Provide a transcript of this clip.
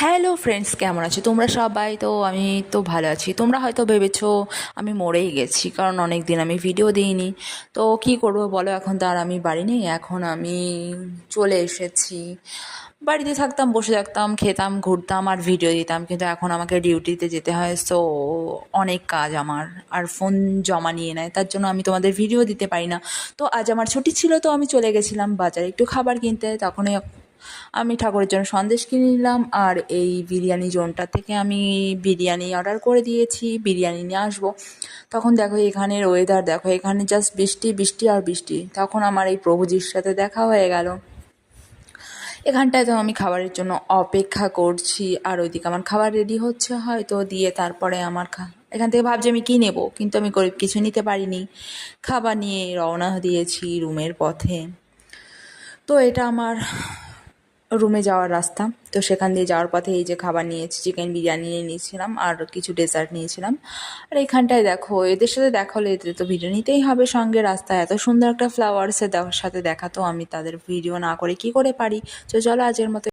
Hello friends, কেমন আছো তোমরা সবাই? তো আমি তো ভালো আছি। তোমরা হয়তো ভেবেছো আমি মরেই গেছি, কারণ অনেক দিন আমি ভিডিও দিইনি। তো কি করবো বলো, এখন তো আর আমি বাড়ি নেই, এখন আমি চলে এসেছি। বাড়িতে থাকতাম, বসে থাকতাম, খেতাম, ঘুরতাম আর ভিডিও দিতাম, কিন্তু এখন আমাকে ডিউটিতে যেতে হয়। সো অনেক কাজ আমার, আর ফোন জমা নিয়ে নেয়, তার জন্য আমি তোমাদের ভিডিও দিতে পারি না। তো আজ আমার ছুটি ছিল, তো আমি চলে গেছিলাম বাজারে একটু খাবার কিনতে। তখনই আমি ঠাকুরের জন্য সন্দেশ কিনে নিলাম, আর এই বিরিয়ানি জোনটা থেকে আমি বিরিয়ানি অর্ডার করে দিয়েছি, বিরিয়ানি নিয়ে আসবো। তখন দেখো এখানের ওয়েদার দেখো, এখানে জাস্ট বৃষ্টি বৃষ্টি আর বৃষ্টি। তখন আমার এই প্রভুজির সাথে দেখা হয়ে গেল। এখানটায় তো আমি খাবারের জন্য অপেক্ষা করছি, আর ওইদিকে আমার খাবার রেডি হচ্ছে, হয়তো দিয়ে তারপরে আমার এখান থেকে ভাবছি আমি কী নেবো, কিন্তু আমি গরিব কিছু নিতে পারিনি। খাবার নিয়ে রওনা দিয়েছি রুমের পথে। তো এটা আমার রুমে যাওয়ার রাস্তা। তো সেখান দিয়ে যাওয়ার পথে এই যে খাবার নিয়েছি, চিকেন বিরিয়ানি নিয়ে নিয়েছিলাম আর কিছু ডেজার্ট নিয়েছিলাম। আর এখানটায় দেখো এদের সাথে দেখা হলে এদের তো ভিডিও নিতেই হবে সঙ্গে। রাস্তায় এত সুন্দর একটা ফ্লাওয়ার্সের সাথে দেখা, তো আমি তাদের ভিডিও না করে কি করে পারি। তো চলো আজকের মতো